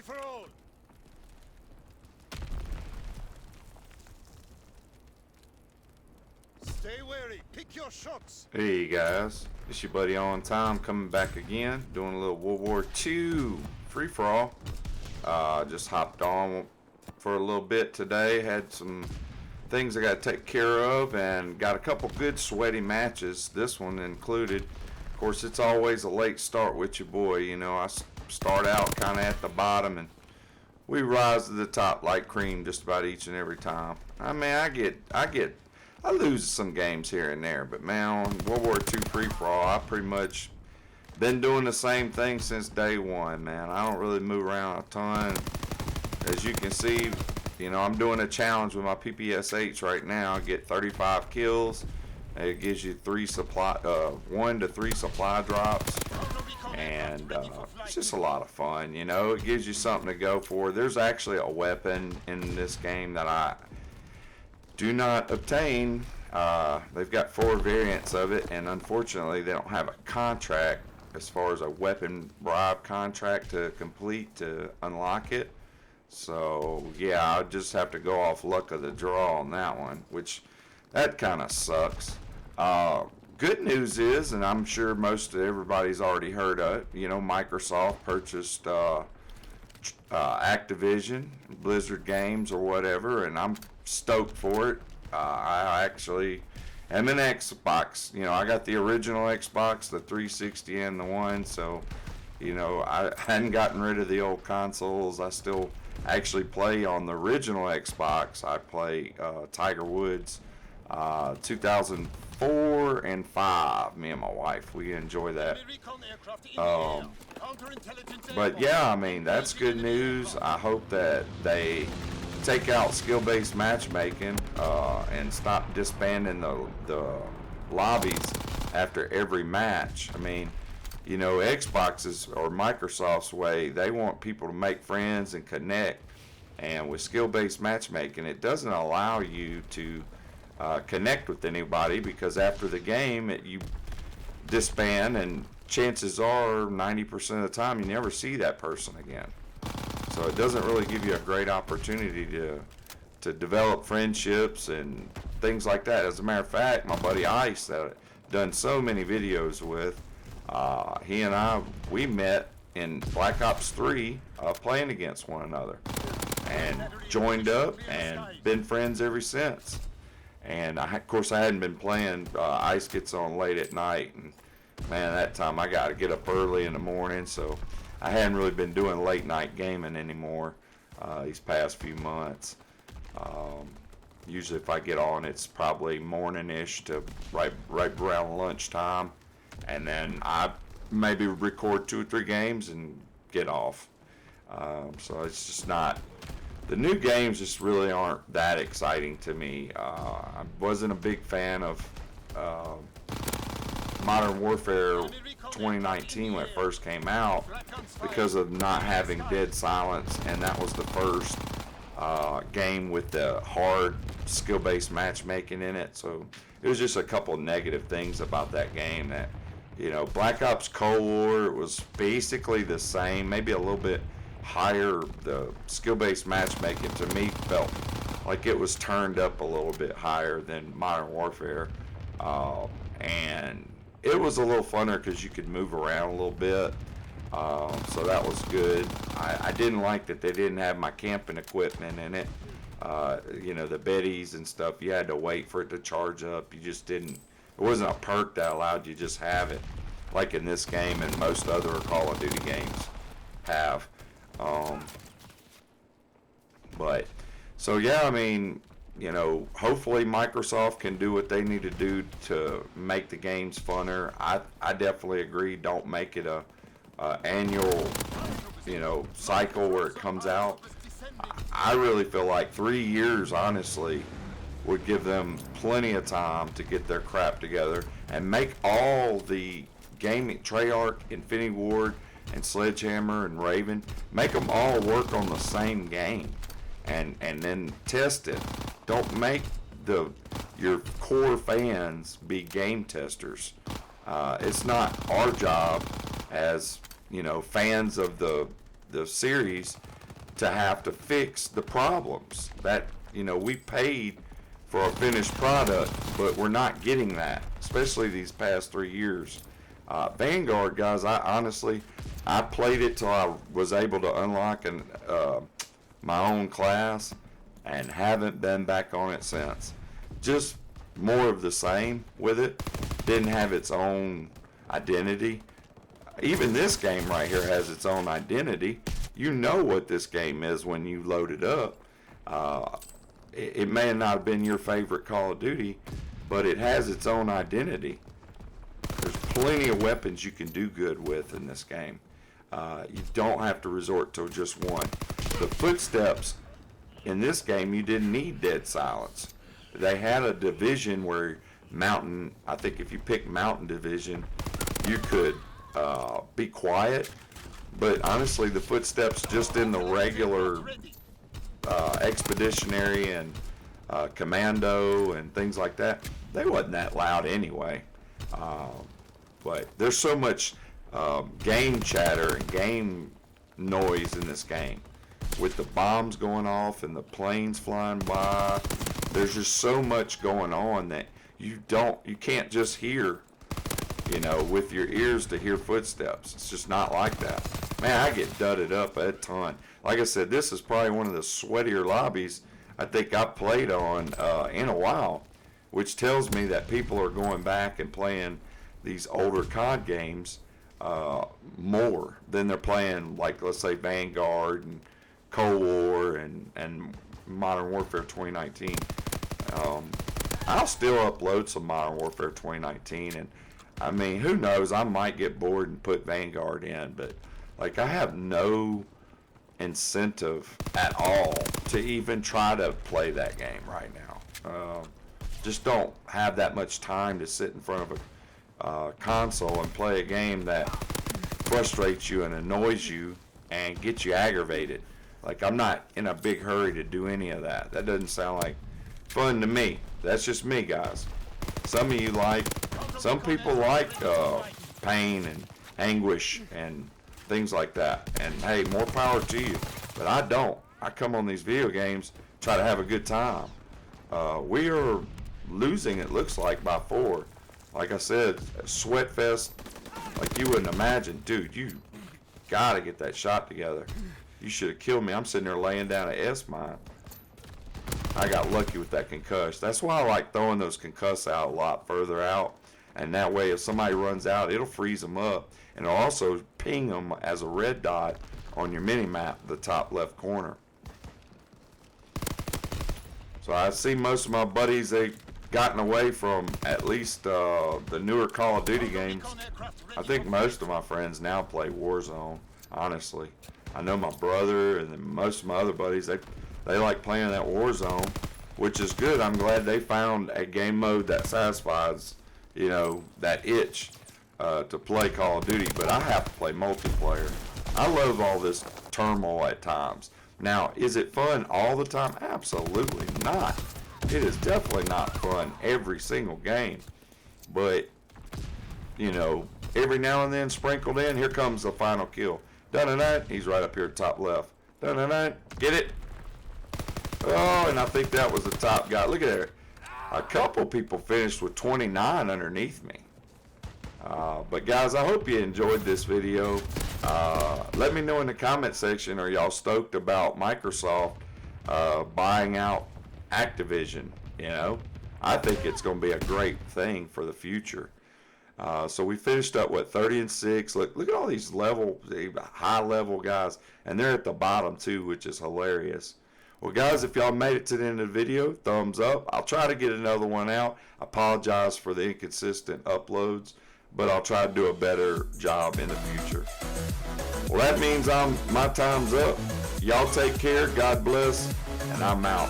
for all. Stay wary. Pick your shots. Hey guys, it's your buddy On Time coming back again, doing a little World War II free-for-all. Just hopped on for a little bit today, had some things I got to take care of, and got a couple good sweaty matches, this one included. Of course, it's always a late start with your boy, you know. I start out kind of at the bottom, and we rise to the top like cream just about each and every time. I mean, I lose some games here and there, but man, on World War II free-for-all, I pretty much been doing the same thing since day one, man. I don't really move around a ton. As you can see, you know, I'm doing a challenge with my PPSH right now. I get 35 kills. It gives you 1 to 3 supply drops, and it's just a lot of fun, you know. It gives you something to go for. There's actually a weapon in this game that I do not obtain. They've got 4 variants of it, and unfortunately they don't have a contract as far as a weapon bribe contract to complete to unlock it. So yeah, I'll just have to go off luck of the draw on that one, which that kind of sucks. Good news is, and I'm sure most of everybody's already heard of it, you know, Microsoft purchased Activision, Blizzard Games or whatever, and I'm stoked for it. I actually am an Xbox. You know, I got the original Xbox, the 360 and the One, so, you know, I hadn't gotten rid of the old consoles. I still actually play on the original Xbox. I play Tiger Woods 2004 and 5. Me and my wife, we enjoy that. But yeah, I mean, that's good news. I hope that they take out skill-based matchmaking and stop disbanding the lobbies after every match. I mean, you know, Xbox's or Microsoft's way, they want people to make friends and connect, and with skill-based matchmaking, it doesn't allow you to connect with anybody, because after the game you disband, and chances are 90% of the time you never see that person again. So it doesn't really give you a great opportunity to develop friendships and things like that. As a matter of fact, my buddy Ice, that I've done so many videos with, he and we met in Black Ops 3 playing against one another, and joined up and been friends ever since. And of course I hadn't been playing. Ice gets on late at night, and man, that time I got to get up early in the morning, so I hadn't really been doing late night gaming anymore these past few months. Usually if I get on, it's probably morning-ish to right around lunchtime, and then I maybe record 2 or 3 games and get off. So it's just not, the new games just really aren't that exciting to me. I wasn't a big fan of Modern Warfare 2019 when it first came out, because of not having dead silence, and that was the first game with the hard skill-based matchmaking in it. So it was just a couple negative things about that game. That, you know, Black Ops Cold War was basically the same, maybe a little bit higher. The skill-based matchmaking to me felt like it was turned up a little bit higher than Modern Warfare, and it was a little funner because you could move around a little bit, so that was good. I didn't like that they didn't have my camping equipment in it. You know, the Bettys and stuff, you had to wait for it to charge up. You just didn't, it wasn't a perk that allowed you to just have it, like in this game and most other Call of Duty games have. But, so yeah, I mean, you know, hopefully Microsoft can do what they need to do to make the games funner. I definitely agree. Don't make it a annual, you know, cycle where it comes out. I really feel like 3 years, honestly, would give them plenty of time to get their crap together and make all the gaming, Treyarch, Infinity Ward, and Sledgehammer and Raven, make them all work on the same game, and then test it. Don't make your core fans be game testers. It's not our job as, you know, fans of the series to have to fix the problems that, you know, we paid for a finished product, but we're not getting that, especially these past 3 years. Vanguard, guys, I honestly, I played it till I was able to unlock my own class, and haven't been back on it since. Just more of the same with it. Didn't have its own identity. Even this game right here has its own identity. You know what this game is when you load it up. It may not have been your favorite Call of Duty, but it has its own identity. There's plenty of weapons you can do good with in this game. You don't have to resort to just one. The footsteps in this game, you didn't need dead silence. They had a division where mountain, I think if you pick mountain division, you could be quiet. But honestly, the footsteps just in the regular expeditionary and commando and things like that, they wasn't that loud anyway. But there's so much game chatter and game noise in this game, with the bombs going off and the planes flying by. There's just so much going on that you can't just hear, you know, with your ears to hear footsteps. It's just not like that. Man, I get dudded up a ton. Like I said, this is probably one of the sweatier lobbies I think I've played on in a while, which tells me that people are going back and playing these older COD games more than they're playing, like, let's say Vanguard and Cold War and Modern Warfare 2019. I'll still upload some Modern Warfare 2019, and I mean, who knows, I might get bored and put Vanguard in, but like, I have no incentive at all to even try to play that game right now. Just don't have that much time to sit in front of a console and play a game that frustrates you and annoys you and gets you aggravated. Like, I'm not in a big hurry to do any of that. That doesn't sound like fun to me. That's just me, guys. Some of you some people like pain and anguish and things like that. And hey, more power to you. But I don't. I come on these video games, try to have a good time. We are losing, it looks like, by 4. Like I said, sweat fest like you wouldn't imagine. Dude, you gotta get that shot together. You should have killed me. I'm sitting there laying down an S-mine. I got lucky with that concuss. That's why I like throwing those concuss out a lot further out. And that way, if somebody runs out, it'll freeze them up. And it'll also ping them as a red dot on your mini-map, the top left corner. So I see most of my buddies, they've gotten away from at least the newer Call of Duty games. I think most of my friends now play Warzone, honestly. I know my brother and then most of my other buddies, they like playing that Warzone, which is good. I'm glad they found a game mode that satisfies, you know, that itch to play Call of Duty. But I have to play multiplayer. I love all this turmoil at times. Now, is it fun all the time? Absolutely not. It is definitely not fun every single game. But, you know, every now and then sprinkled in, here comes the final kill. Dun-dun-dun, he's right up here top left. Dun-dun-dun, get it? Oh, and I think that was the top guy. Look at there. A couple people finished with 29 underneath me. But guys, I hope you enjoyed this video. Let me know in the comment section, are y'all stoked about Microsoft buying out Activision? You know, I think it's going to be a great thing for the future. So we finished up, what, 30-6. Look at all these high level guys, and they're at the bottom too, which is hilarious. Well, guys, if y'all made it to the end of the video, thumbs up. I'll try to get another one out. I apologize for the inconsistent uploads, but I'll try to do a better job in the future. Well, that means my time's up. Y'all take care. God bless, and I'm out.